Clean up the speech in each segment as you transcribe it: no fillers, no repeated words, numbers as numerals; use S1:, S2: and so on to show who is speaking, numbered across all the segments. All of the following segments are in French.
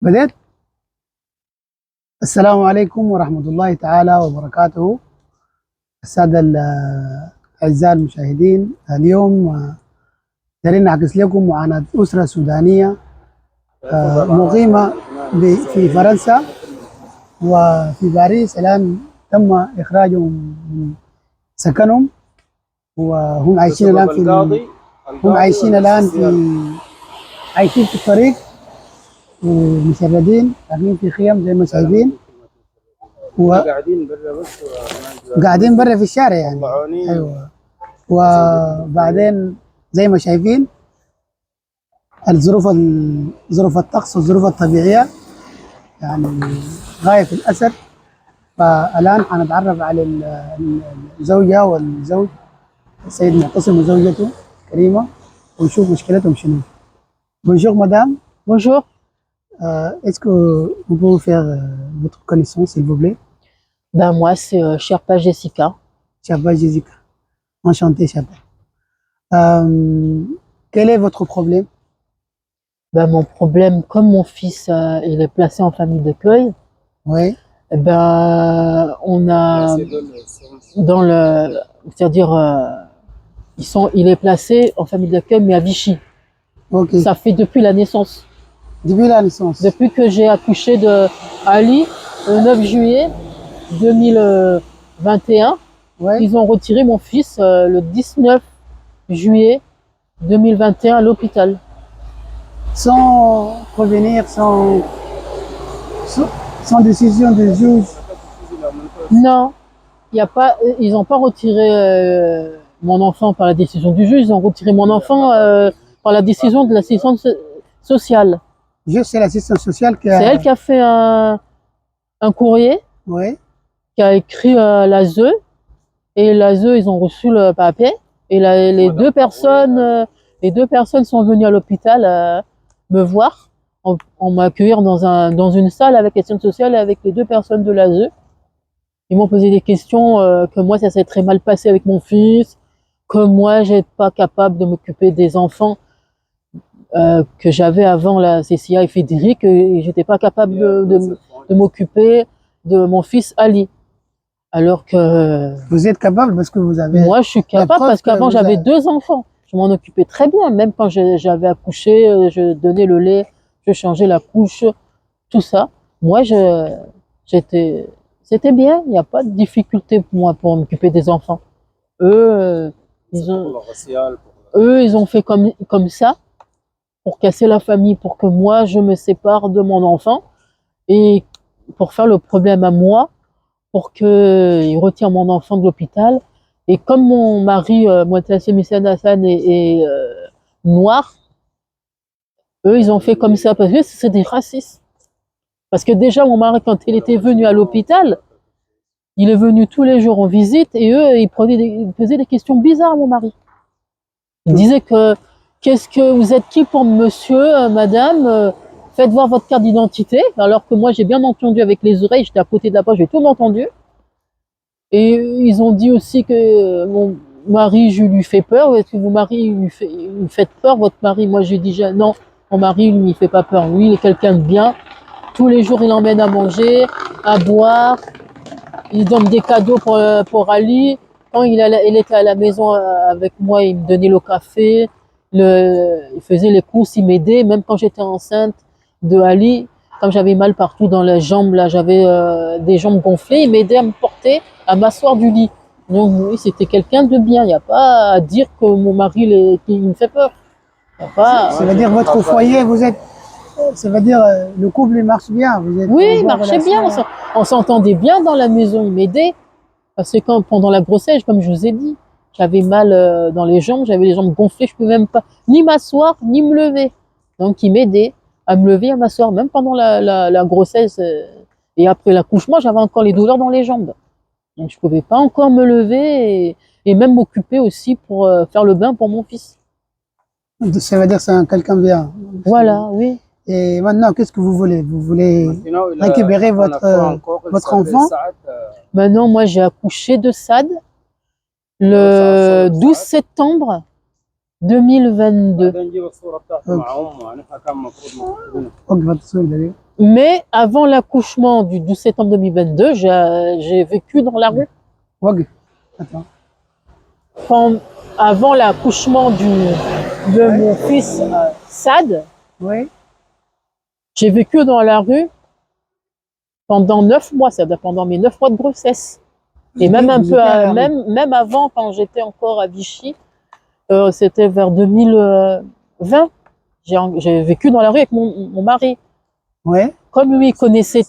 S1: بدأت. السلام عليكم ورحمة الله تعالى وبركاته. السادة الأعزاء المشاهدين، اليوم دارين نعكس لكم معاناة أسرة سودانية مقيمة في فرنسا وفي باريس. الآن تم إخراجهم من سكنهم، وهم عايشين الآن عايشين في الطريق ومشردين، قاعدين في خيام زي ما شايفين، قاعدين برا في الشارع يعني. ايوه، وبعدين زي ما شايفين ظروف الطقس والظروف الطبيعيه يعني غايه في الاسد. فالان حنتعرف على الزوجه والزوج، السيد معتصم وزوجته كريمه، ونشوف مشكلتهم شنو. Bonjour madame.
S2: Bonjour,
S1: Est-ce que vous pouvez faire votre connaissance, s'il vous plaît?
S2: moi c'est Sherpa Jessica.
S1: Chapa Jessica. Enchanté, Chapa. Quel est votre problème?
S2: Mon problème, comme mon fils il est placé en famille d'accueil,
S1: Oui,
S2: on a dans le, c'est-à-dire il est placé en famille d'accueil mais à Vichy.
S1: ok.
S2: Ça fait depuis la naissance,
S1: Depuis la naissance.
S2: depuis que j'ai accouché de Ali le 9 juillet 2021.
S1: Oui.
S2: Ils ont retiré mon fils le 19 juillet 2021 à l'hôpital.
S1: Sans revenir, sans décision du juge.
S2: Non, y a pas, ils n'ont pas retiré mon enfant par la décision du juge, ils ont retiré mon enfant par la décision de l'assistante sociale.
S1: Juste c'est l'assistance sociale qui
S2: C'est elle qui a fait un courrier,
S1: Oui,
S2: qui a écrit l'ASE, et l'ASE, ils ont reçu le papier, et les deux personnes sont venues à l'hôpital me voir, on m'a accueilli dans une salle avec l'assistante sociale et avec les deux personnes de l'ASE. Ils m'ont posé des questions que moi ça s'est très mal passé avec mon fils, que moi j'étais pas capable de m'occuper des enfants que j'avais avant la Cécilia et Frédéric, et j'étais pas capable de m'occuper de mon fils Ali. Alors que
S1: vous êtes capable parce que vous avez...
S2: moi je suis capable parce qu'avant j'avais 2 enfants, je m'en occupais très bien, même quand j'avais accouché, je donnais le lait, je changeais la couche, tout ça. Moi c'était bien, il n'y a pas de difficulté pour moi pour m'occuper des enfants. Eux, ils ont fait comme ça, pour casser la famille, pour que moi je me sépare de mon enfant, et pour faire le problème à moi, pour qu'ils retirent mon enfant de l'hôpital. Et comme mon mari, Moutassem Hassan, est noir, eux ils ont fait comme ça, parce que c'est des racistes. Parce que déjà mon mari, quand il était venu à l'hôpital, il est venu tous les jours en visite, et eux ils posaient des questions bizarres à mon mari. Ils disaient que qu'est-ce que vous êtes qui pour monsieur, madame, faites voir votre carte d'identité, alors que moi j'ai bien entendu avec les oreilles, j'étais à côté de la porte, j'ai tout entendu. Et ils ont dit aussi que mon mari, je lui fais peur. Est-ce que vos maris lui faites peur, votre mari? Moi j'ai dit non, mon mari lui il fait pas peur, lui il est quelqu'un de bien. Tous les jours il emmène à manger, à boire, il donne des cadeaux pour Ali. Quand il était à la maison avec moi, il me donnait le café, il faisait les courses, il m'aidait, même quand j'étais enceinte de Ali, quand j'avais mal partout dans les jambes, là j'avais des jambes gonflées, il m'aidait à me porter, à m'asseoir du lit. Donc oui, c'était quelqu'un de bien, il n'y a pas à dire que mon mari il me fait peur.
S1: Ça veut dire votre foyer, ça veut dire le couple il marche bien.
S2: Oui, il marchait bien, on s'entendait bien dans la maison, il m'aidait. Parce que pendant la grossesse, comme je vous ai dit, j'avais mal dans les jambes, j'avais les jambes gonflées, je ne pouvais même pas ni m'asseoir, ni me lever. Donc il m'aidait à me lever, à m'asseoir, même pendant la grossesse. Et après l'accouchement, j'avais encore les douleurs dans les jambes. Donc je ne pouvais pas encore me lever et même m'occuper aussi pour faire le bain pour mon fils.
S1: Ça veut dire que c'est quelqu'un bien.
S2: Voilà, oui.
S1: Et maintenant, qu'est-ce que vous voulez? Vous voulez récupérer votre enfant?
S2: Maintenant, moi, j'ai accouché de Sad le 12 septembre 2022.
S1: وقف التصوير ده.
S2: Mais avant l'accouchement du 12 septembre 2022, j'ai vécu dans la rue.
S1: وقف. Attends.
S2: Avant l'accouchement de mon fils Sad,
S1: Oui.
S2: j'ai vécu dans la rue pendant 9 mois, c'est-à-dire pendant mes 9 mois de grossesse. Et même un
S1: Vous
S2: peu,
S1: étiez à la rue.
S2: même avant, quand j'étais encore à Vichy, c'était vers 2020, j'ai vécu dans la rue avec mon mari.
S1: Oui.
S2: Comme lui connaissait,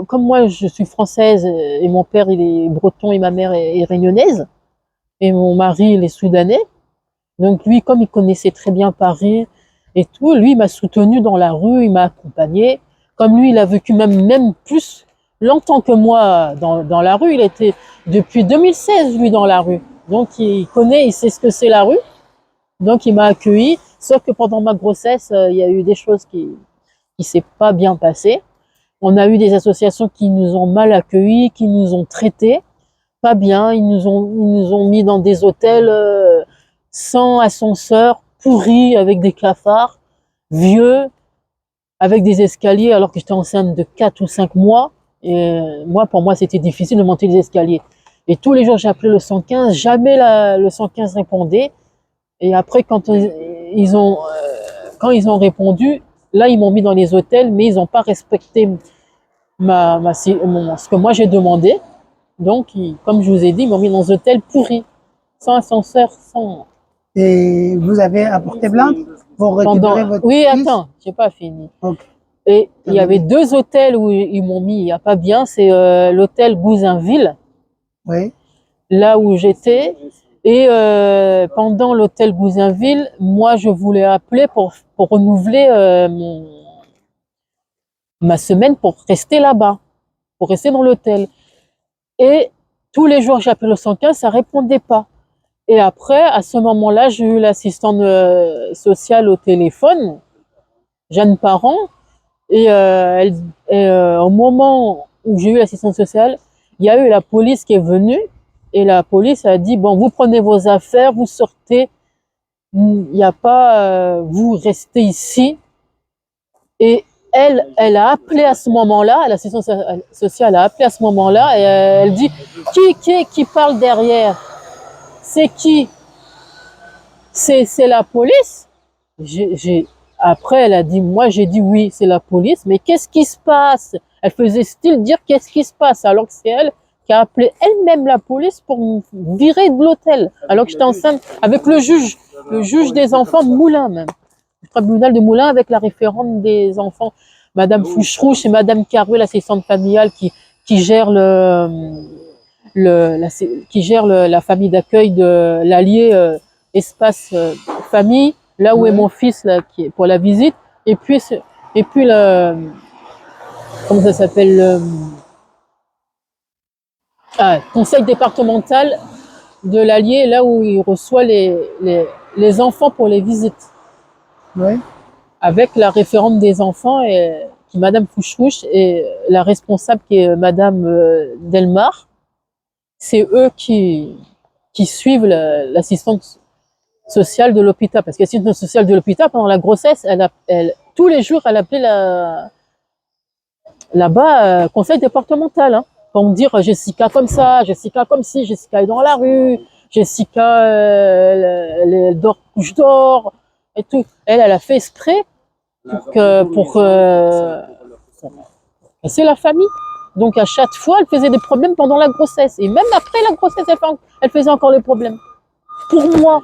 S2: comme moi je suis française et mon père il est breton et ma mère est réunionnaise, et mon mari il est soudanais, donc lui comme il connaissait très bien Paris et tout, lui il m'a soutenu dans la rue, il m'a accompagné. Comme lui il a vécu même plus longtemps que moi dans la rue, il était depuis 2016 lui dans la rue, donc il connaît, il sait ce que c'est la rue, donc il m'a accueilli. Sauf que pendant ma grossesse il y a eu des choses qui s'est pas bien passé. On a eu des associations qui nous ont mal accueillis, qui nous ont traités pas bien. Ils nous ont mis dans des hôtels sans ascenseur, pourris, avec des cafards, vieux, avec des escaliers, alors que j'étais enceinte de 4 ou 5 mois. Et pour moi, c'était difficile de monter les escaliers. Et tous les jours, j'appelais le 115, jamais le 115 répondait. Et après, quand ils ont répondu, là, ils m'ont mis dans les hôtels, mais ils n'ont pas respecté ce que moi j'ai demandé. Donc, comme je vous ai dit, ils m'ont mis dans des hôtels pourris, sans ascenseur, sans...
S1: Et vous avez apporté plainte pour récupérer votre
S2: Oui,
S1: fils?
S2: attends, j'ai pas fini.
S1: Ok.
S2: Et il y avait 2 hôtels où ils m'ont mis, il n'y a pas bien, c'est l'hôtel Gouzinville,
S1: Oui.
S2: là où j'étais. Et pendant l'hôtel Gouzinville, moi, je voulais appeler pour renouveler ma semaine pour rester là-bas, pour rester dans l'hôtel. Et tous les jours, j'appelais le 115, ça répondait pas. Et après, à ce moment-là, j'ai eu l'assistante sociale au téléphone, Jeanne Parent, et au moment où j'ai eu l'assistante sociale, il y a eu la police qui est venue, et la police a dit, bon, vous prenez vos affaires, vous sortez, il n'y a pas, vous restez ici. Et elle a appelé à ce moment-là, l'assistante sociale a appelé à ce moment-là, et elle dit, qui parle derrière? C'est qui? C'est la police? Après, elle a dit, moi j'ai dit oui, c'est la police, mais qu'est-ce qui se passe? Elle faisait style dire qu'est-ce qui se passe, alors que c'est elle qui a appelé elle-même la police pour me virer de l'hôtel, alors que j'étais enceinte avec le juge des enfants de Moulins même, le tribunal de Moulins avec la référente des enfants, Madame Foucherouche et Madame Carouet, l'assistante familiale qui gère la famille d'accueil de l'Allier espace famille, là où est mon fils là, qui est pour la visite, et puis le, comment ça s'appelle, conseil départemental de l'Allier, là où il reçoit les enfants pour les visites.
S1: Oui.
S2: Avec la référente des enfants qui est Madame Fouchrouche et la responsable qui est Madame Delmar. C'est eux qui suivent l'assistante sociale de l'hôpital, parce que l'assistante sociale de l'hôpital pendant la grossesse, tous les jours elle appelait là-bas conseil départemental, hein, pour me dire Jessica comme ça, Jessica comme ci, Jessica est dans la rue, Jessica elle dort, couche dort et tout. Elle a fait exprès c'est la famille. Donc à chaque fois, elle faisait des problèmes pendant la grossesse. Et même après la grossesse, elle faisait encore des problèmes. Pour moi,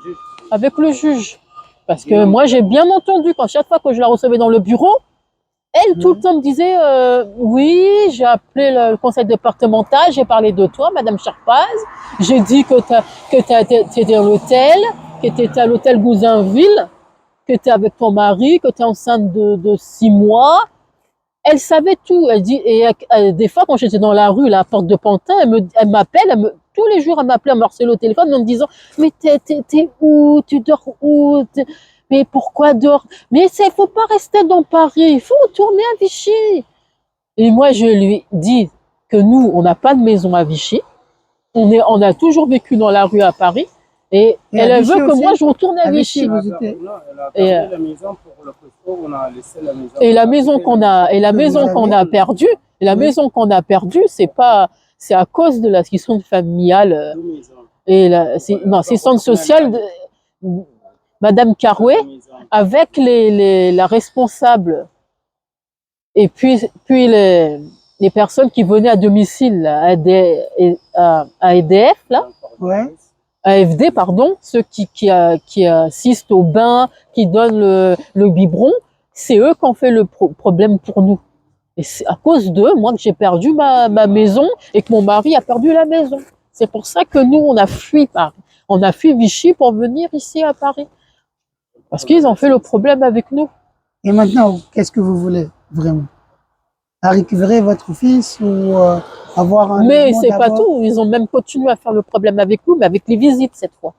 S2: avec le juge. Parce que moi, j'ai bien entendu qu'à chaque fois que je la recevais dans le bureau, elle, tout le temps, me disait oui, j'ai appelé le conseil départemental, j'ai parlé de toi, Madame Charpaz. J'ai dit que tu étais dans l'hôtel, que tu étais à l'hôtel Gouzinville, que tu es avec ton mari, que tu es enceinte de 6 mois. Elle savait tout. Elle dit, et des fois, quand j'étais dans la rue, la porte de Pantin, elle m'appelle, tous les jours, elle m'appelait, elle me harcelait au téléphone en me disant, mais t'es où? Tu dors où? Mais pourquoi dors? Mais il faut pas rester dans Paris, il faut retourner à Vichy. Et moi, je lui dis que nous, on n'a pas de maison à Vichy. On a toujours vécu dans la rue à Paris. Et
S1: Et à
S2: elle
S1: Vichy
S2: veut que
S1: aussi?
S2: moi, je retourne à
S1: À Vichy,
S2: Vichy.
S1: vous étiez...
S3: Non, elle a
S2: Et,
S3: gardé la maison pour le costaud, on a laissé la maison.
S2: et la
S3: On a
S2: maison
S3: quitté
S2: qu'on
S3: la
S2: a, et la
S1: que vous
S2: maison qu'on
S1: avez.
S2: a perdue, et la
S1: Oui.
S2: maison qu'on a perdue, c'est à cause de l'assistante familiale
S3: deux maisons.
S2: et non, assistante sociale de Madame Carouet,
S3: Deux maisons.
S2: avec la responsable et puis les personnes qui venaient à domicile là, à EDF là,
S1: Ouais.
S2: AFD pardon, ceux qui assistent au bain, qui donnent le biberon, c'est eux qui ont fait le problème pour nous. Et c'est à cause d'eux, moi, que j'ai perdu ma maison et que mon mari a perdu la maison. C'est pour ça que nous, on a fui Paris. On a fui Vichy pour venir ici à Paris. Parce qu'ils ont fait le problème avec nous.
S1: Et maintenant, qu'est-ce que vous voulez vraiment? À récupérer votre fils ou avoir un
S2: Mais
S1: logement
S2: c'est pas
S1: d'abord?
S2: tout. Ils ont même continué à faire le problème avec nous, mais avec les visites cette fois.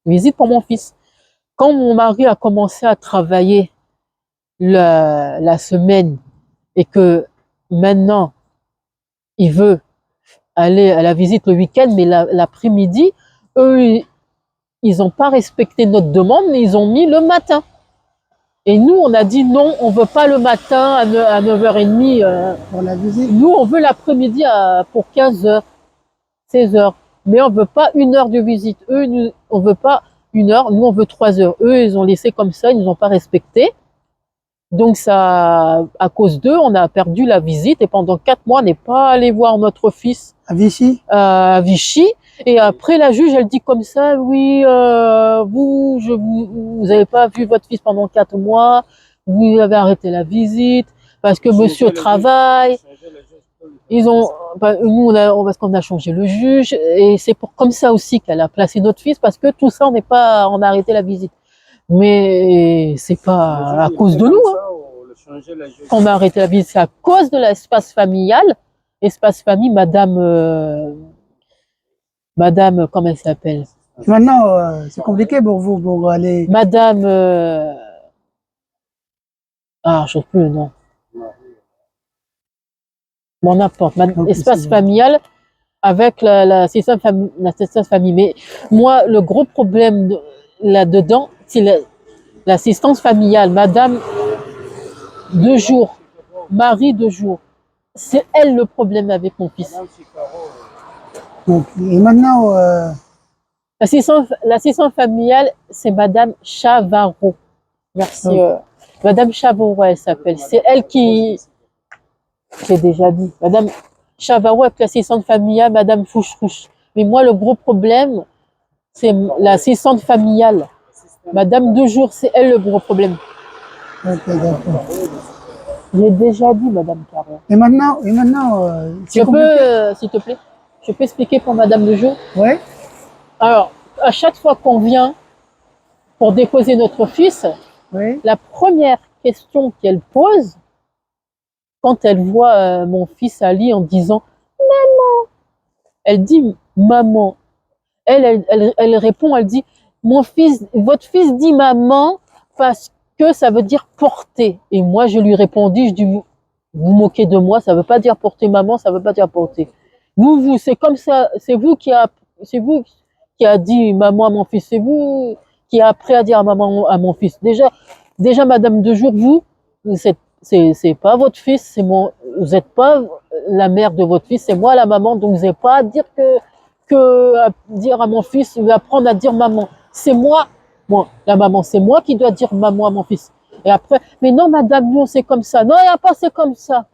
S2: Les visites pour mon fils. Quand mon mari a commencé à travailler la semaine et que maintenant il veut aller à la visite le week-end, mais l'après-midi, eux, ils n'ont pas respecté notre demande, mais ils ont mis le matin. Et nous, on a dit non, on veut pas le matin à 9h30.
S1: Pour la visite?
S2: Nous, on veut l'après-midi pour 15h, 16h. Mais on veut pas 1 heure de visite. Eux, on veut pas 1 heure, nous, on veut 3 heures. Eux, ils ont laissé comme ça, ils nous ont pas respecté. Donc ça, à cause d'eux, on a perdu la visite et pendant 4 mois, on n'est pas allé voir notre fils
S1: À Vichy?
S2: à Vichy. Et après, la juge, elle dit comme ça, oui, vous avez pas vu votre fils pendant 4 mois, vous avez arrêté la visite parce que monsieur travaille. Ils ont, nous, parce qu'on a changé le juge et c'est comme ça aussi qu'elle a placé notre fils parce que tout ça, on a arrêté la visite. Mais c'est pas à cause de nous qu'on a arrêté la visite, c'est à cause de l'espace familial. Espace famille, Madame, comment elle s'appelle?
S1: Maintenant, c'est compliqué pour vous pour aller.
S2: Madame, je sais plus le nom. Bon, n'importe. Espace familial avec l'assistance famille. Mais moi, le gros problème là-dedans, c'est l'assistance familiale. Madame, 2 jours. Marie, 2 jours. C'est elle le problème avec mon fils.
S1: Donc, et maintenant,
S2: L'assistante familiale, c'est Madame Chavarro. Merci. Madame Chavarro, elle s'appelle. C'est elle qui... J'ai déjà dit. Madame Chavarro avec l'assistante familiale, Madame Fouchrouche. Mais moi, le gros problème, c'est l'assistante familiale. Madame 2 jours, c'est elle le gros problème.
S1: ok, d'accord.
S2: J'ai déjà dit, Madame Caron.
S1: Et maintenant, c'est
S2: Je
S1: compliqué.
S2: peux, s'il te plaît, je peux expliquer pour Madame 2 jours?
S1: Ouais,
S2: Alors, à chaque fois qu'on vient pour déposer notre fils,
S1: oui,
S2: la première question qu'elle pose, quand elle voit mon fils Ali en disant « Maman », elle dit « Maman ». Elle répond, elle dit « votre fils dit maman parce que ça veut dire porter ». Et moi, je lui répondis, je dis « Vous moquez de moi, ça veut pas dire porter maman, ça veut pas dire porter. C'est comme ça, c'est vous qui a dit maman à mon fils, c'est vous qui a appris à dire maman à mon fils. Déjà Madame de Jour, c'est pas votre fils, vous n'êtes pas la mère de votre fils, c'est moi la maman, donc vous n'avez pas à dire à dire à mon fils, il va apprendre à dire maman. C'est moi, la maman, c'est moi qui dois dire maman à mon fils. Et après, mais non madame, nous c'est comme ça. Non, il n'y a pas, c'est comme ça.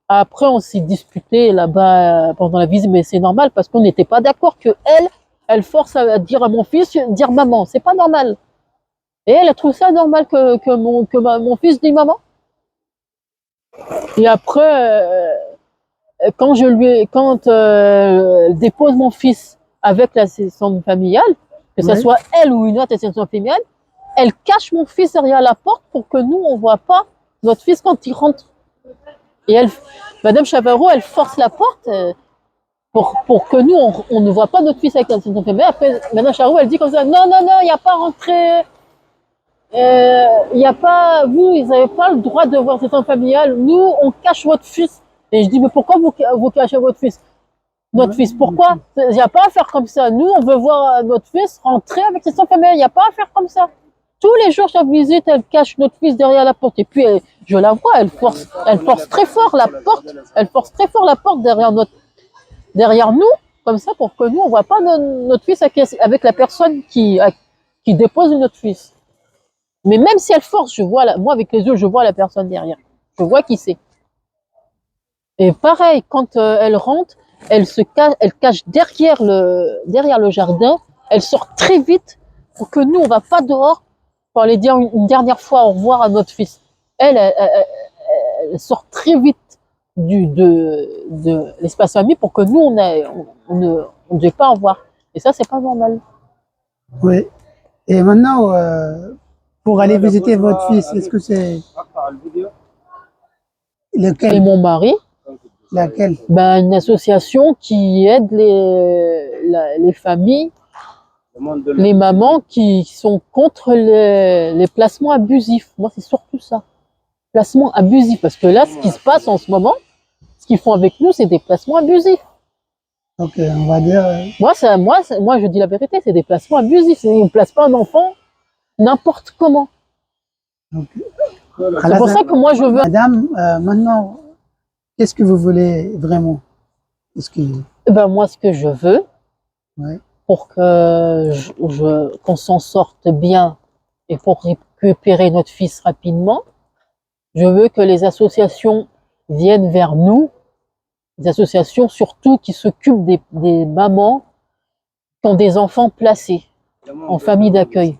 S2: Après, on s'est disputé là-bas pendant la visite, mais c'est normal parce qu'on n'était pas d'accord que elle force à dire à mon fils, dire maman. C'est pas normal. Et elle trouve ça normal que mon fils dit maman. Et après, quand elle dépose mon fils avec l'assistante familiale, que ce soit elle ou une autre assistante familiale, elle cache mon fils derrière la porte pour que nous, on voit pas notre fils quand il rentre. Et Madame Chavarro, elle force la porte pour que nous, on ne voit pas notre fils avec l'assistante familiale. Après, Madame Chavarro, elle dit comme ça, non, il n'y a pas rentré. Il n'y a pas, vous n'avez pas le droit de voir l'assistante familiale. Nous, on cache votre fils. Et je dis, mais pourquoi vous cachez votre fils? notre fils. Pourquoi? Il n'y a pas à faire comme ça. Nous, on veut voir notre fils rentrer avec sa famille. Il n'y a pas à faire comme ça. Tous les jours, chaque visite, elle cache notre fils derrière la porte. Et puis, je la vois, elle force très fort la porte. Elle force très fort la porte derrière nous, comme ça, pour que nous, on voit pas notre fils avec la personne qui dépose notre fils. Mais même si elle force, moi, avec les yeux, je vois la personne derrière. Je vois qui c'est. Et pareil, quand elle rentre, elle cache derrière le jardin. Elle sort très vite pour que nous, on va pas dehors pour aller dire une dernière fois au revoir à notre fils. Elle sort très vite de l'espace famille pour que nous, on ne devait pas en voir. Et ça, c'est pas normal.
S1: Oui. Et maintenant, pour aller visiter votre fils, est-ce que c'est
S2: Et
S1: lequel?
S2: mon mari,
S1: Laquelle?
S2: une association qui aide les familles, les mamans qui sont contre les placements abusifs. Moi, c'est surtout ça. Placements abusifs. Parce que là, ce qui se passe en ce moment, ce qu'ils font avec nous, c'est des placements abusifs.
S1: Ok, on va dire.
S2: Moi, je dis la vérité, c'est des placements abusifs. On ne place pas un enfant n'importe comment.
S1: Okay.
S2: C'est pour ça que moi, je veux...
S1: Madame, maintenant, qu'est-ce que vous voulez vraiment?
S2: moi, ce que je veux,
S1: ouais.
S2: pour que qu'on s'en sorte bien et pour récupérer notre fils rapidement, je veux que les associations viennent vers nous, des associations surtout qui s'occupent des mamans qui ont des enfants placés en famille d'accueil.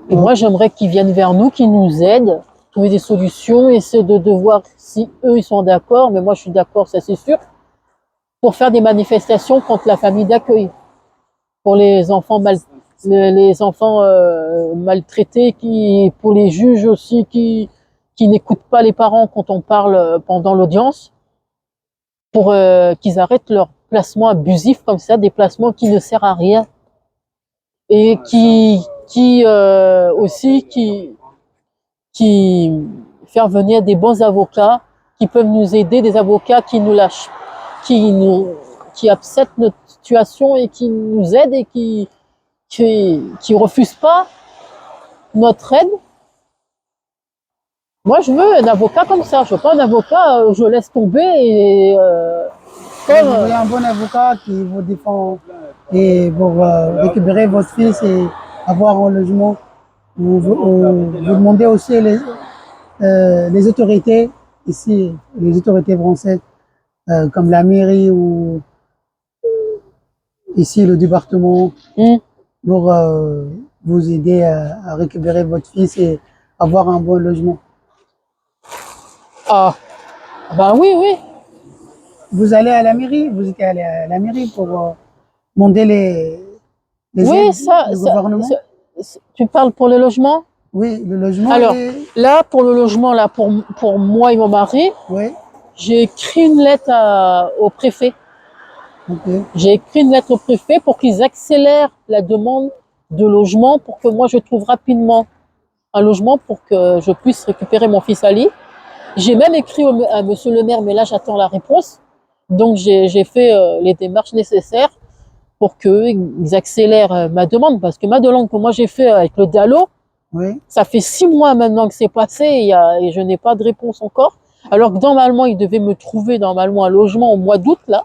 S2: Et moi, j'aimerais qu'ils viennent vers nous, qu'ils nous aident, trouver des solutions, essayer de voir si eux, ils sont d'accord, mais moi, je suis d'accord, ça c'est sûr, pour faire des manifestations contre la famille d'accueil, pour les enfants maltraités, pour les juges aussi qui n'écoutent pas les parents quand on parle pendant l'audience, pour qu'ils arrêtent leurs placements abusifs comme ça, des placements qui ne servent à rien et qui faire venir des bons avocats qui peuvent nous aider, des avocats qui nous lâchent, qui acceptent notre situation et qui nous aident et qui refusent pas notre aide. Moi, je veux un avocat comme ça. Je veux pas un avocat, je laisse tomber et
S1: vous voulez un bon avocat qui vous défend et pour récupérer votre fils et avoir un logement. Vous demandez aussi les autorités ici, les autorités françaises, comme la mairie ou ici le département, pour vous aider à récupérer votre fils et avoir un bon logement.
S2: Ah, oui.
S1: Vous allez à la mairie, vous étiez allé à la mairie pour demander les
S2: oui,
S1: aides du gouvernement.
S2: Tu parles pour le logement?
S1: Oui, le logement.
S2: Alors, là, pour le logement, là, pour moi et mon mari,
S1: oui.
S2: J'ai écrit une lettre au préfet.
S1: Okay.
S2: J'ai écrit une lettre au préfet pour qu'ils accélèrent la demande de logement pour que moi je trouve rapidement un logement pour que je puisse récupérer mon fils Ali. J'ai même écrit à monsieur le maire, mais là j'attends la réponse. Donc j'ai fait les démarches nécessaires pour qu'ils accélèrent ma demande, parce que ma demande que moi j'ai fait avec le DALO,
S1: oui.
S2: Ça fait 6 mois maintenant que c'est passé et je n'ai pas de réponse encore. Alors que normalement, ils devaient me trouver un logement au mois d'août là,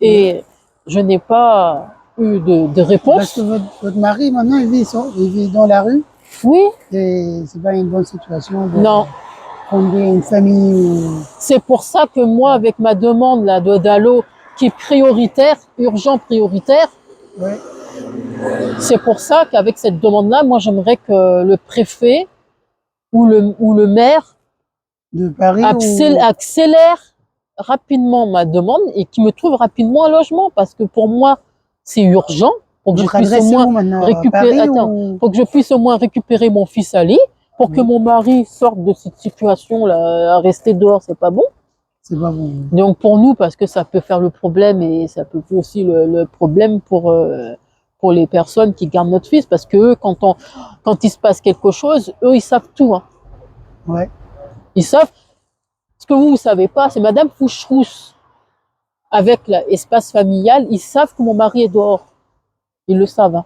S2: et je n'ai pas eu de réponse.
S1: Parce que votre mari maintenant il vit dans la rue.
S2: Oui.
S1: Et c'est pas une bonne situation.
S2: Non.
S1: Fonder une famille.
S2: C'est pour ça que moi, avec ma demande là de DALO qui est prioritaire, urgent prioritaire,
S1: ouais.
S2: C'est pour ça qu'avec cette demande-là, moi j'aimerais que le préfet ou le maire
S1: de Paris
S2: accélère rapidement ma demande et qu'il me trouve rapidement un logement, parce que pour moi c'est urgent pour que je puisse au moins récupérer. Pour que je puisse au moins récupérer mon fils Ali, pour que mon mari sorte de cette situation là, à rester dehors, c'est pas bon.
S1: C'est pas bon.
S2: Donc pour nous, parce que ça peut faire le problème et ça peut faire aussi le problème pour les personnes qui gardent notre fils, parce que eux, quand il se passe quelque chose, eux ils savent tout. Hein.
S1: Ouais.
S2: Ils savent. Ce que vous savez pas, c'est Madame Fouchrousse avec l'espace familial, ils savent que mon mari est dehors. Ils le savent. Hein.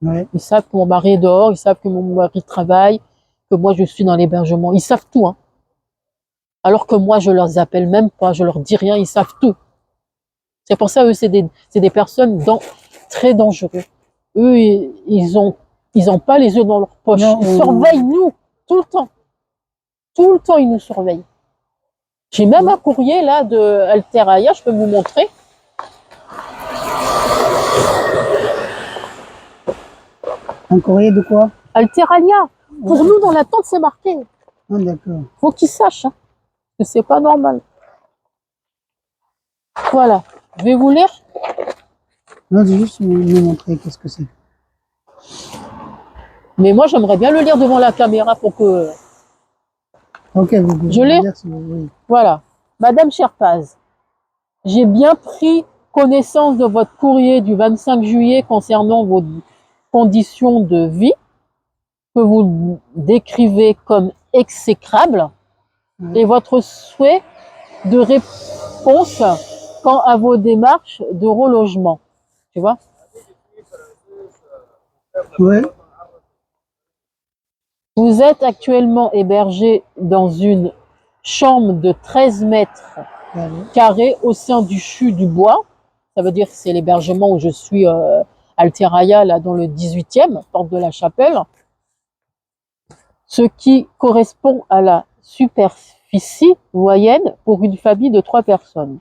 S1: Ouais.
S2: Ils savent que mon mari est dehors, ils savent que mon mari travaille, que moi je suis dans l'hébergement. Ils savent tout. Hein. Alors que moi, je leur appelle même pas, je leur dis rien, ils savent tout. C'est pour ça, eux, c'est des personnes très dangereuses. Eux, ils ont pas les yeux dans leur poche.
S1: Non,
S2: Ils surveillent nous, tout le temps. Tout le temps, ils nous surveillent. J'ai même un courrier, là, de Alteraia, je peux vous montrer.
S1: Un courrier de quoi?
S2: Alteraia. Pour nous, dans la tente, c'est marqué.
S1: Ah, d'accord.
S2: Faut qu'ils sachent, hein, que c'est pas normal. Voilà. Je vais vous lire.
S1: Non, c'est juste me montrer qu'est-ce que c'est.
S2: Mais moi, j'aimerais bien le lire devant la caméra pour que...
S1: Ok, vous pouvez
S2: Je l'ai.
S1: dire si vous voulez.
S2: Voilà. Madame Sherpaz, j'ai bien pris connaissance de votre courrier du 25 juillet concernant vos conditions de vie que vous décrivez comme exécrables et votre souhait de réponse quant à vos démarches de relogement. Tu vois?
S1: Ouais.
S2: Vous êtes actuellement hébergé dans une chambre de 13 mètres carrés au sein du CHU du Bois. Ça veut dire que c'est l'hébergement où je suis Alteraia, là dans le 18e, porte de la Chapelle. Ce qui correspond à la superficie moyenne pour une famille de 3 personnes.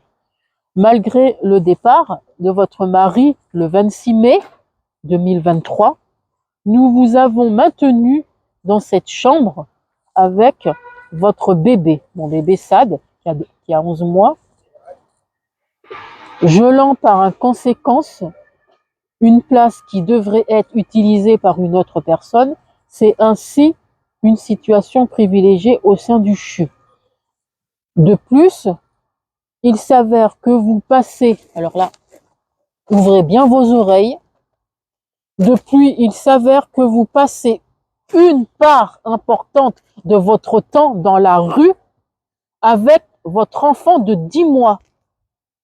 S2: Malgré le départ de votre mari le 26 mai 2023, nous vous avons maintenu dans cette chambre avec votre bébé, mon bébé Sad, qui a 11 mois, gelant par conséquence une place qui devrait être utilisée par une autre personne. C'est ainsi une situation privilégiée au sein du CHU. De plus, il s'avère que vous passez, alors là, ouvrez bien vos oreilles, depuis, il s'avère que vous passez une part importante de votre temps dans la rue avec votre enfant de 10 mois.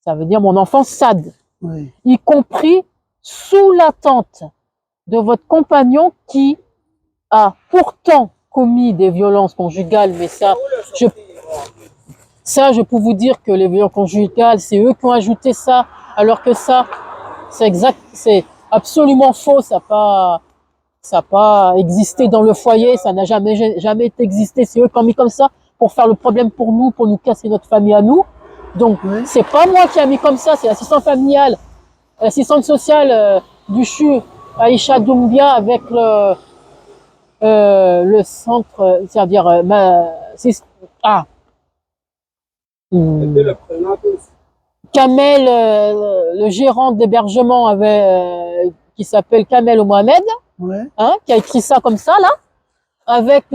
S2: Ça veut dire mon enfant Sad,
S1: Oui.
S2: y compris sous la tente de votre compagnon qui a pourtant commis des violences conjugales, mais ça, je peux vous dire que les violences conjugales, c'est eux qui ont ajouté ça, alors que ça, c'est absolument faux, ça n'a pas existé dans le foyer, ça n'a jamais existé, c'est eux qui ont mis comme ça pour faire le problème pour nous casser notre famille à nous. Donc, c'est pas moi qui a mis comme ça, c'est l'assistante familiale, l'assistante sociale du CHU, Aïcha Doumbia, avec le centre, c'est-à-dire Kamel, le gérant d'hébergement qui s'appelle Kamel Mohamed, hein, qui a écrit ça comme ça là, avec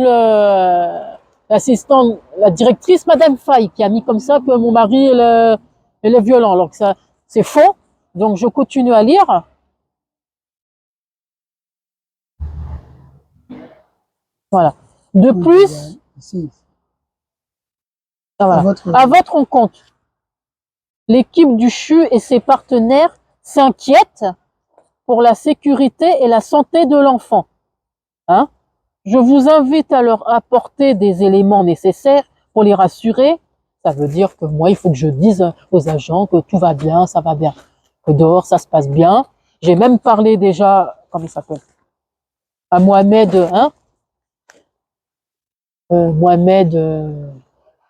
S2: l'assistante, la directrice Madame Faye, qui a mis comme ça que mon mari est violent, alors que ça c'est faux. Donc je continue à lire. Voilà. De plus, voilà. À votre compte, l'équipe du CHU et ses partenaires s'inquiètent pour la sécurité et la santé de l'enfant. Hein? Je vous invite à leur apporter des éléments nécessaires pour les rassurer. Ça veut dire que moi, il faut que je dise aux agents que tout va bien, ça va bien, que dehors, ça se passe bien. J'ai même parlé déjà, comment il s'appelle, à Mohamed, hein? Mohamed,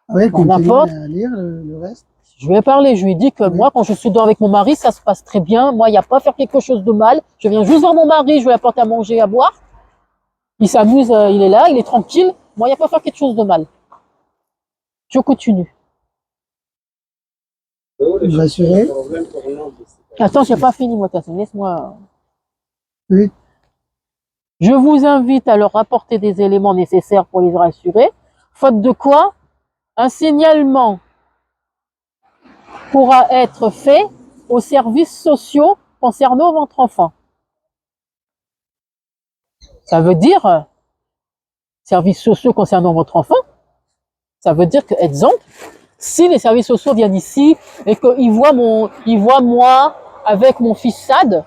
S1: n'importe. À lire le reste.
S2: Je lui ai parlé, je lui ai dit que moi, quand je suis dehors avec mon mari, ça se passe très bien. Moi, il n'y a pas à faire quelque chose de mal. Je viens juste voir mon mari, je lui apporte à manger, à boire. Il s'amuse, il est là, il est tranquille. Moi, il n'y a pas à faire quelque chose de mal. Je continue.
S1: Rassuré.
S2: Attends, j'ai pas fini, moi, laisse-moi.
S1: Oui.
S2: Je vous invite à leur apporter des éléments nécessaires pour les rassurer. Faute de quoi, un signalement pourra être fait aux services sociaux concernant votre enfant. Ça veut dire, services sociaux concernant votre enfant, ça veut dire que, exemple, Si les services sociaux viennent ici et qu'ils voient moi avec mon fils Sad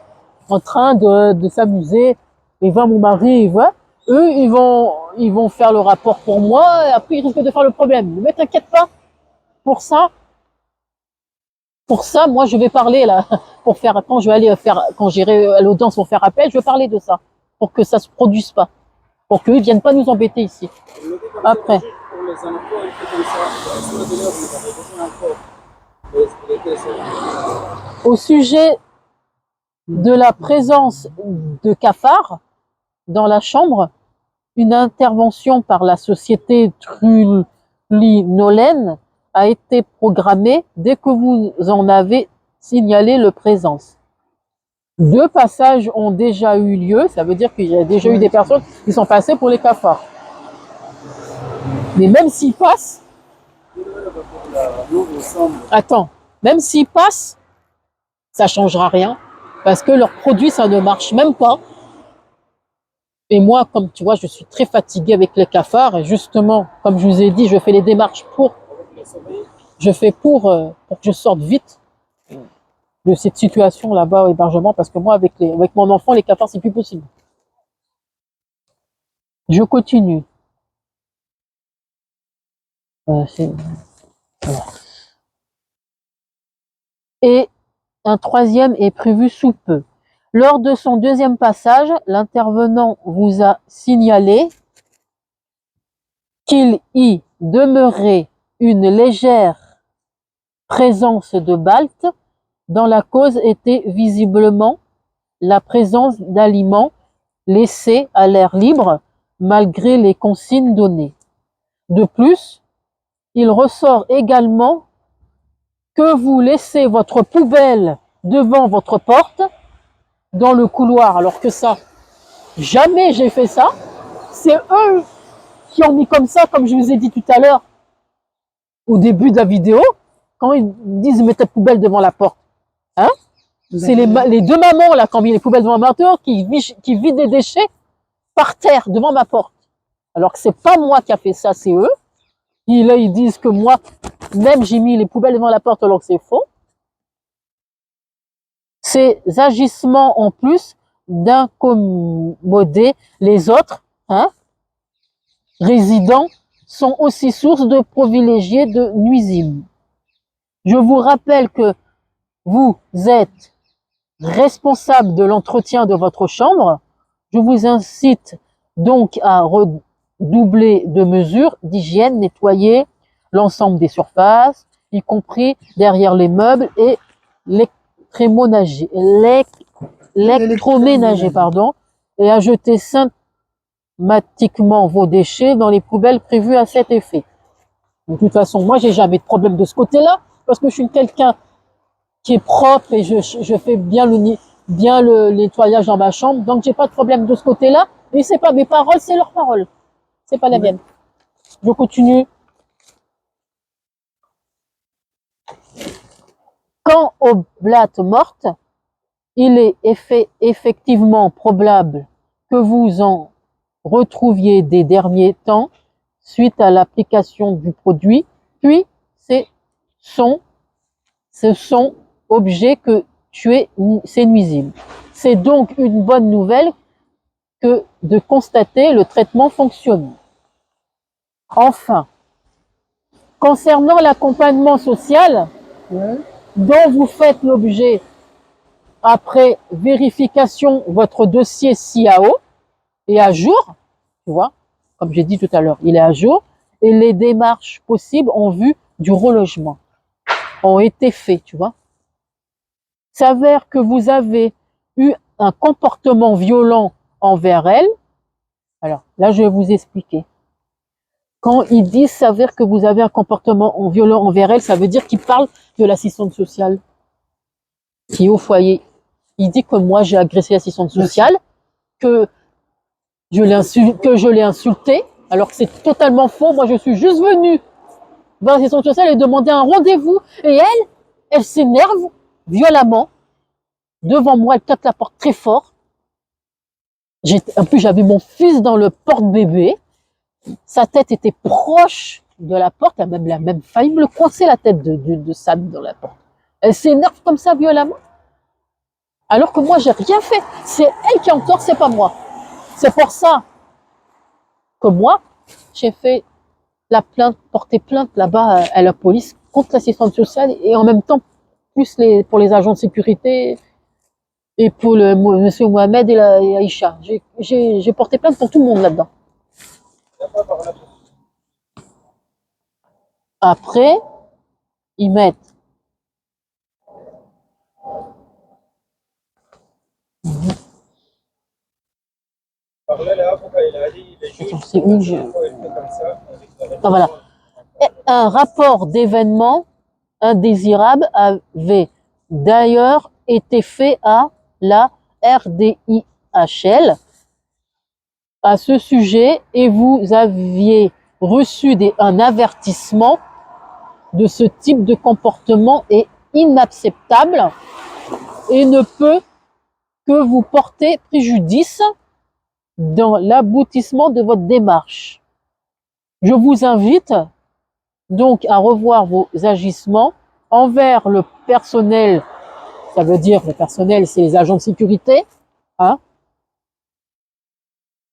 S2: en train de s'amuser, ils voient mon mari, ils voient, eux, ils vont faire le rapport pour moi et après ils risquent de faire le problème. Mais t'inquiète pas, pour ça, moi je vais parler là, pour faire, quand j'irai à l'audience pour faire appel, je vais parler de ça, pour que ça se produise pas, pour qu'ils viennent pas nous embêter ici. Après.
S3: Pour les enfants, il fait comme ça. Est-ce que d'ailleurs, vous avez besoin encore d'expliquer ça?
S2: Au sujet de la présence de cafards dans la chambre, une intervention par la société Trulli-Nollen a été programmée dès que vous en avez signalé le présence. 2 passages ont déjà eu lieu, ça veut dire qu'il y a déjà eu des personnes qui sont passées pour les cafards. Mais même s'ils passent, attends, même s'ils passent, ça changera rien, parce que leur produit, ça ne marche même pas. Et moi, comme tu vois, je suis très fatiguée avec les cafards, et justement, comme je vous ai dit, je fais les démarches pour que je sorte vite de cette situation là-bas au hébergement, parce que moi, avec mon enfant, les cafards, c'est plus possible. Je continue. Voilà. Et un 3e est prévu sous peu. Lors de son 2e passage, l'intervenant vous a signalé qu'il y demeurait une légère présence de balte, dont la cause était visiblement la présence d'aliments laissés à l'air libre malgré les consignes données. De plus, il ressort également que vous laissez votre poubelle devant votre porte dans le couloir, alors que ça, jamais j'ai fait ça. C'est eux qui ont mis comme ça, comme je vous ai dit tout à l'heure, au début de la vidéo, quand ils disent mets ta poubelle devant la porte. Hein? C'est les 2 mamans là qui ont mis les poubelles devant ma porte qui vident des déchets par terre devant ma porte. Alors que c'est pas moi qui a fait ça, c'est eux. Et là ils disent que moi, même j'ai mis les poubelles devant la porte alors que c'est faux. Ces agissements en plus d'incommoder les autres, résidents, sont aussi source de privilégiés de nuisibles. Je vous rappelle que vous êtes responsable de l'entretien de votre chambre. Je vous incite donc à redoubler de mesures d'hygiène, nettoyer l'ensemble des surfaces, y compris derrière les meubles et l'électroménager, et à jeter systématiquement vos déchets dans les poubelles prévues à cet effet. De toute façon, moi, j'ai jamais de problème de ce côté-là, parce que je suis quelqu'un qui est propre et je fais bien le nettoyage dans ma chambre, donc j'ai pas de problème de ce côté-là. Mais c'est pas mes paroles, c'est leurs paroles. C'est pas la mienne. Je continue. Quant aux blattes mortes, il est effectivement probable que vous en retrouviez des derniers temps suite à l'application du produit, puis ce sont objets que c'est nuisible. C'est donc une bonne nouvelle que de constater le traitement fonctionne. Enfin, concernant l'accompagnement social dont vous faites l'objet après vérification, votre dossier CIAO est à jour, tu vois, comme j'ai dit tout à l'heure, il est à jour, et les démarches possibles en vue du relogement ont été faites, tu vois. S'avère que vous avez eu un comportement violent envers elle. Alors, là, je vais vous expliquer. Quand il dit s'avère que vous avez un comportement violent envers elle, ça veut dire qu'il parle de l'assistante sociale qui est au foyer. Il dit que moi, j'ai agressé l'assistante sociale, que je l'ai insulté, alors que c'est totalement faux. Moi, je suis juste venue voir l'assistante sociale et demander un rendez-vous. Et elle s'énerve violemment. Devant moi, elle tape la porte très fort. En plus, j'avais mon fils dans le porte-bébé. Sa tête était proche de la porte, elle a même failli me le coincer la tête de Sad dans la porte. Elle s'énerve comme ça violemment. Alors que moi, j'ai rien fait. C'est elle qui est en tort, c'est pas moi. C'est pour ça que moi, j'ai fait la plainte, porté plainte là-bas à la police contre l'assistante sociale et en même temps, plus pour les agents de sécurité et pour le monsieur Mohamed et Aïcha. J'ai porté plainte pour tout le monde là-dedans. Après, ils mettent. Attends, c'est où Ah, voilà. Un rapport d'événement indésirable avait d'ailleurs été fait à la RDIHL à ce sujet et vous aviez reçu un avertissement de ce type de comportement est inacceptable et ne peut que vous porter préjudice dans l'aboutissement de votre démarche. Je vous invite donc à revoir vos agissements envers le personnel, ça veut dire le personnel, c'est les agents de sécurité, hein,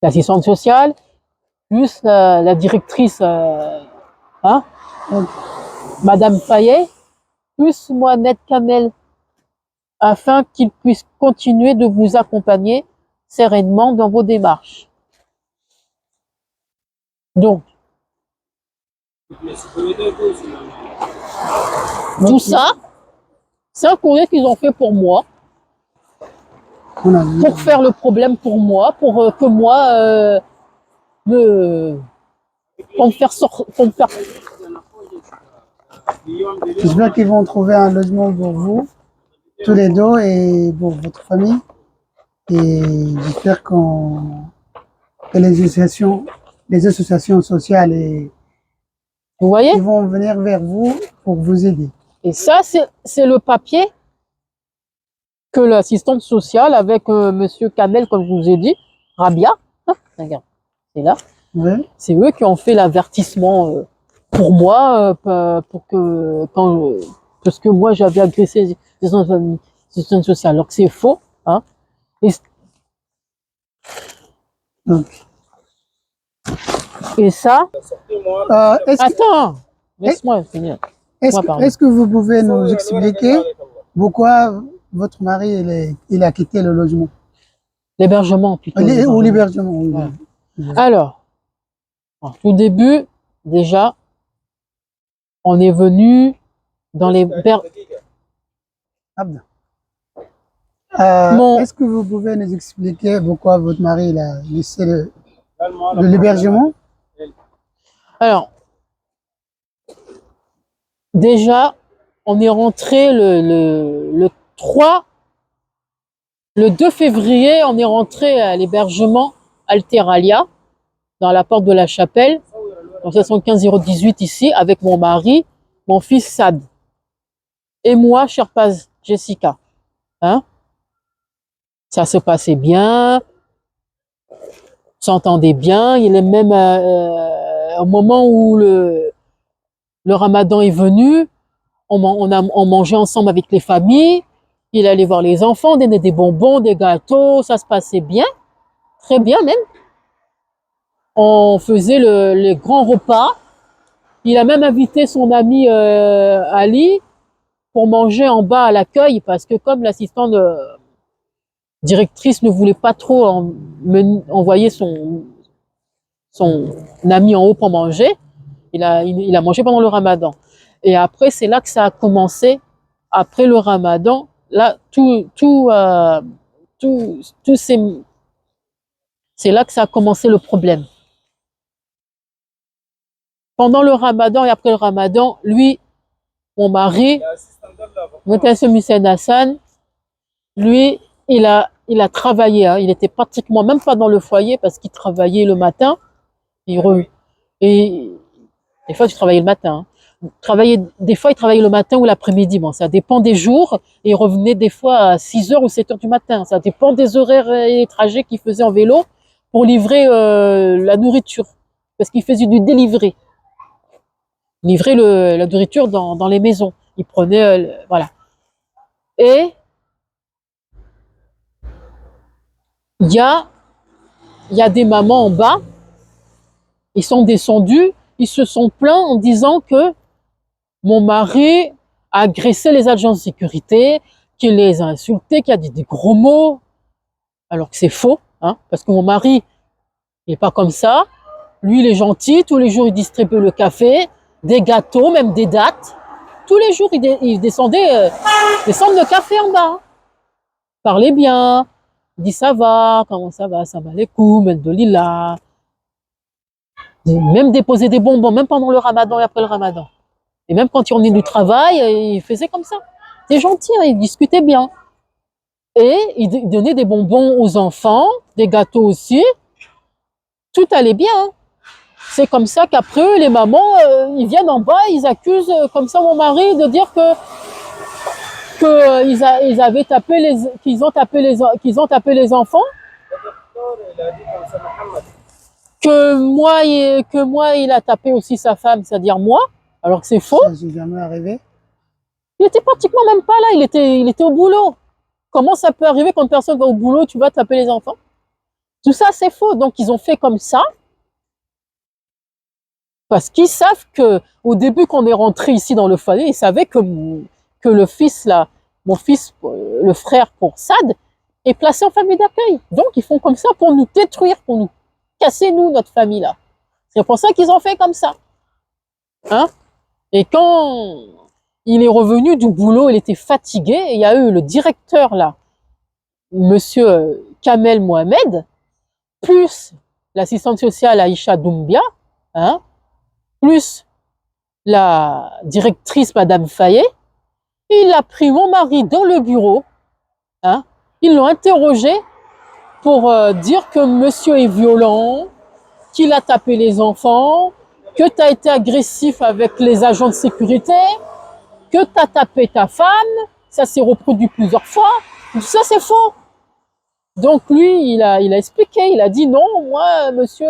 S2: l'assistante sociale, plus la directrice, hein, Madame Fayet, plus Mohamed Kamel, afin qu'ils puissent continuer de vous accompagner sereinement dans vos démarches. Donc, tout ça, c'est un courrier qu'ils ont fait pour moi, pour faire le problème pour moi, pour que moi, pour me faire sortir.
S1: J'espère qu'ils vont trouver un logement pour vous, tous les deux, et pour votre famille. Et j'espère que les associations sociales
S2: Vous voyez,
S1: ils vont venir vers vous pour vous aider.
S2: et ça, c'est le papier que l'assistante sociale avec Monsieur Kamel, comme je vous ai dit, Rabia, hein, regarde, c'est là,
S1: Ouais.
S2: c'est eux qui ont fait l'avertissement pour moi, parce que moi j'avais agressé les assistantes sociales, alors que c'est faux, hein.
S1: Donc,
S2: Et ça,
S1: est-ce
S2: laisse-moi finir.
S1: est-ce que vous pouvez nous expliquer pourquoi votre mari il a quitté le logement
S2: L'hébergement plutôt.
S1: ou l'hébergement? Oui.
S2: Voilà. Alors, en tout début, déjà, on est venu dans les
S1: Abda.
S2: Mon-
S1: Est-ce que vous pouvez nous expliquer pourquoi votre mari il a laissé l'hébergement?
S2: Alors, déjà, on est rentré le 2 février, on est rentré à l'hébergement Alteralia, dans la porte de la Chapelle, dans 75018 ici, avec mon mari, mon fils Sad, et moi, Sherpaz Jessica. Hein? Ça se passait bien, on s'entendait bien. Il est même au moment où le Ramadan est venu, on mangeait ensemble avec les familles. Il allait voir les enfants, donner des bonbons, des gâteaux, ça se passait bien, très bien même. On faisait les grands repas. Il a même invité son ami Ali pour manger en bas à l'accueil, parce que comme l'assistante directrice ne voulait pas trop envoyer son ami en haut pour manger, il a mangé pendant le Ramadan. Et après, c'est là que ça a commencé. Après le Ramadan, là, c'est là que ça a commencé le problème. Pendant le Ramadan et après le Ramadan, lui, mon mari, Moutassem Hussein Hassan, lui, il a travaillé. Hein. Il était pratiquement même pas dans le foyer parce qu'il travaillait le matin. Et des fois, tu travaillais le matin. Hein. Des fois, il travaillait le matin ou l'après-midi. Bon, ça dépend des jours. Et il revenait des fois à 6h ou 7h du matin. Ça dépend des horaires et des trajets qu'il faisait en vélo pour livrer la nourriture. Parce qu'il faisait du délivré. livrer la nourriture dans les maisons. Ils prenaient, voilà. Et il y a des mamans en bas, ils sont descendus, ils se sont plaints en disant que mon mari a agressé les agents de sécurité, qu'il les a insultés, qu'il a dit des gros mots, alors que c'est faux, hein, parce que mon mari, il n'est pas comme ça. Lui, il est gentil, tous les jours, il distribue le café, des gâteaux, même des dattes. Tous les jours, il descendait le café en bas. Hein. Parlait bien, il dit ça va, comment ça va alaikum, alhamdoulilah. Même déposer des bonbons, même pendant le ramadan et après le ramadan. Et même quand il revenait du travail, il faisait comme ça. C'est gentil, hein, il discutait bien. Et il donnait des bonbons aux enfants, des gâteaux aussi. Tout allait bien. Hein. C'est comme ça qu'après, les mamans, ils viennent en bas, ils accusent comme ça mon mari de dire qu'ils avaient tapé qu'ils ont tapé les enfants. Que moi, il a tapé aussi sa femme, c'est-à-dire moi, alors que c'est faux.
S1: Ça n'est jamais arrivé.
S2: Il était pratiquement même pas là, il était au boulot. Comment ça peut arriver quand une personne va au boulot, tu vas taper les enfants? Tout ça, c'est faux. Donc, ils ont fait comme ça. Parce qu'ils savent que, au début, quand on est rentré ici dans le foyer, ils savaient que le fils, là, mon fils, le frère pour Sad, est placé en famille d'accueil. Donc, ils font comme ça pour nous détruire, pour nous casser, nous, notre famille, là. C'est pour ça qu'ils ont fait comme ça. Hein? Et quand il est revenu du boulot, il était fatigué, et il y a eu le directeur, là, monsieur Kamel Mohamed, plus l'assistante sociale Aïcha Doumbia, hein, plus la directrice Madame Fayet, il a pris mon mari dans le bureau, hein, ils l'ont interrogé pour dire que monsieur est violent, qu'il a tapé les enfants, que tu as été agressif avec les agents de sécurité, que tu as tapé ta femme, ça s'est reproduit plusieurs fois, tout ça c'est faux. Donc lui, il a expliqué, il a dit non, moi monsieur,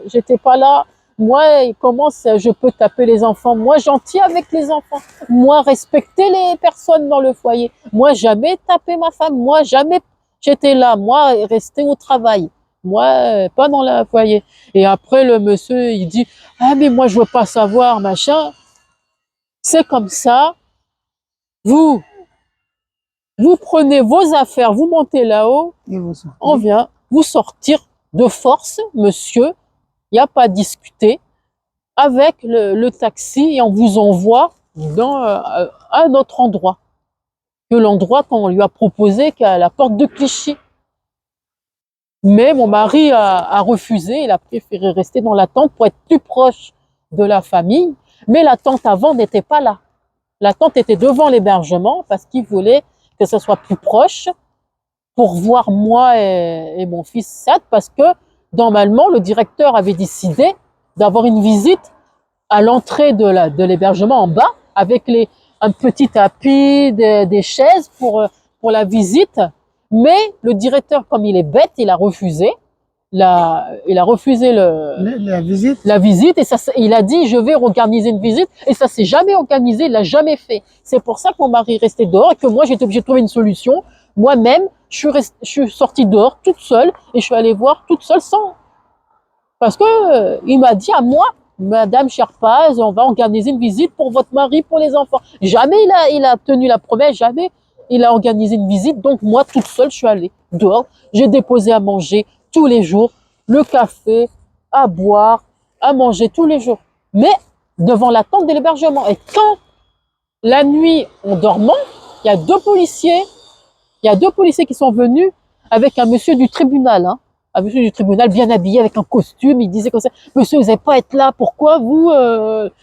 S2: j'étais pas là. Moi, comment je peux taper les enfants? Moi, gentil avec les enfants. Moi, respecter les personnes dans le foyer. Moi, jamais taper ma femme. Moi, jamais j'étais là. Moi, rester au travail. Moi, pas dans le foyer. Et après, le monsieur, il dit, ah, mais moi, je veux pas savoir, machin. C'est comme ça. Vous prenez vos affaires, vous montez là-haut. On vient vous sortir de force, monsieur. Il n'y a pas à discuter avec le taxi et on vous envoie à un autre endroit que l'endroit qu'on lui a proposé, qu'à la porte de Clichy. Mais mon mari a refusé, il a préféré rester dans la tente pour être plus proche de la famille. Mais la tente avant n'était pas là. La tente était devant l'hébergement parce qu'il voulait que ce soit plus proche pour voir moi et mon fils Sad parce que normalement, le directeur avait décidé d'avoir une visite à l'entrée de l'hébergement en bas avec un petit tapis, des chaises pour la visite. Mais le directeur, comme il est bête, il a refusé. Il a refusé
S1: la
S2: visite et il a dit je vais organiser une visite et ça s'est jamais organisé, il l'a jamais fait. C'est pour ça que mon mari restait dehors et que moi j'étais obligée de trouver une solution. Moi-même, je suis sortie dehors toute seule et je suis allée voir toute seule sans. Parce que il m'a dit à moi, Madame Sherpaz, on va organiser une visite pour votre mari, pour les enfants. Jamais il a tenu la promesse, jamais il a organisé une visite. Donc moi, toute seule, je suis allée dehors. J'ai déposé à manger tous les jours, le café, à boire, à manger tous les jours. Mais devant la tente de l'hébergement. Et quand la nuit, en dormant, il y a deux policiers qui sont venus avec un monsieur du tribunal, hein, un monsieur du tribunal bien habillé avec un costume. Il disait comme ça, monsieur, vous n'allez pas être là, pourquoi vous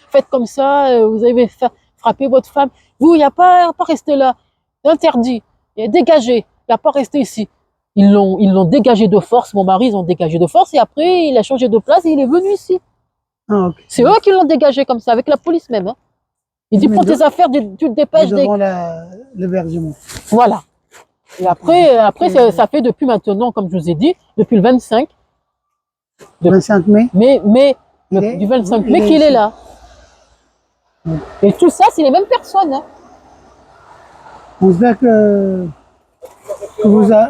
S2: faites comme ça, vous avez frappé votre femme, vous, il n'y a pas à rester là, interdit, dégagé, il n'y a pas à rester ici. Ils l'ont dégagé de force, mon mari, ils ont dégagé de force, et après, il a changé de place et il est venu ici.
S1: Ah, okay. C'est
S2: eux qui l'ont dégagé comme ça, avec la police même. Hein. Il dit, prends tes affaires, tu te dépêches.
S1: Devant l'hébergement.
S2: Voilà. Et après ça fait depuis maintenant, comme je vous ai dit, depuis le 25.
S1: 25 mai.
S2: Du 25 mai qu'il est là. Et tout ça, c'est les mêmes personnes. Hein.
S1: On se dit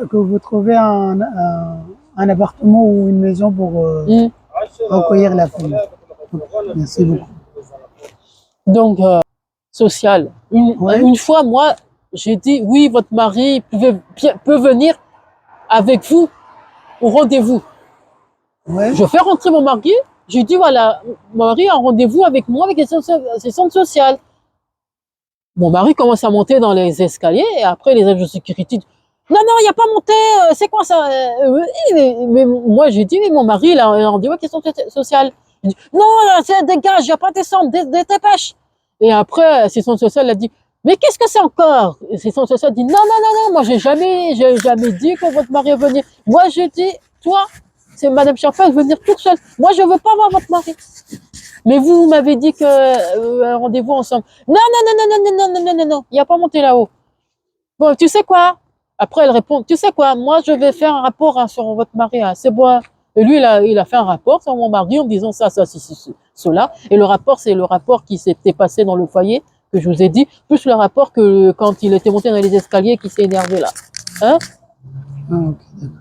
S1: que vous trouvez un appartement ou une maison pour accueillir la famille. Merci beaucoup.
S2: Donc, social. Une fois, moi, j'ai dit, oui, votre mari peut venir avec vous au rendez-vous.
S1: Ouais.
S2: Je fais rentrer mon mari. J'ai dit, voilà, mon mari a un rendez-vous avec moi, avec les centres sociales. Mon mari commence à monter dans les escaliers et après, les agents de sécurité disent, non, non, il n'y a pas monté, c'est quoi ça mais moi, j'ai dit, mais mon mari, il a un rendez-vous avec les centres sociales. Il dit, non, dégage, il n'y a pas à descendre, dépêche. Et après, ces centres sociales, elle a dit, mais qu'est-ce que c'est encore? Et ces centres sociales disent, non, non, non, non, moi, j'ai jamais dit que votre mari est venu. Moi, j'ai dit, toi, c'est Madame Charpin venir toute seule. Moi, je veux pas voir votre mari. Mais vous m'avez dit que un rendez-vous ensemble. Non, non, non, non, non, non, non, non, non, non, il n'y a pas monté là-haut. Bon, tu sais quoi? Après, elle répond, tu sais quoi? Moi, je vais faire un rapport hein, sur votre mari. Hein, c'est bon. Et lui, il a fait un rapport sur mon mari en disant ça, cela. Et le rapport, c'est le rapport qui s'était passé dans le foyer, que je vous ai dit, plus le rapport que quand il était monté dans les escaliers, qui s'est énervé là. Hein?
S1: Ah, ok, d'accord.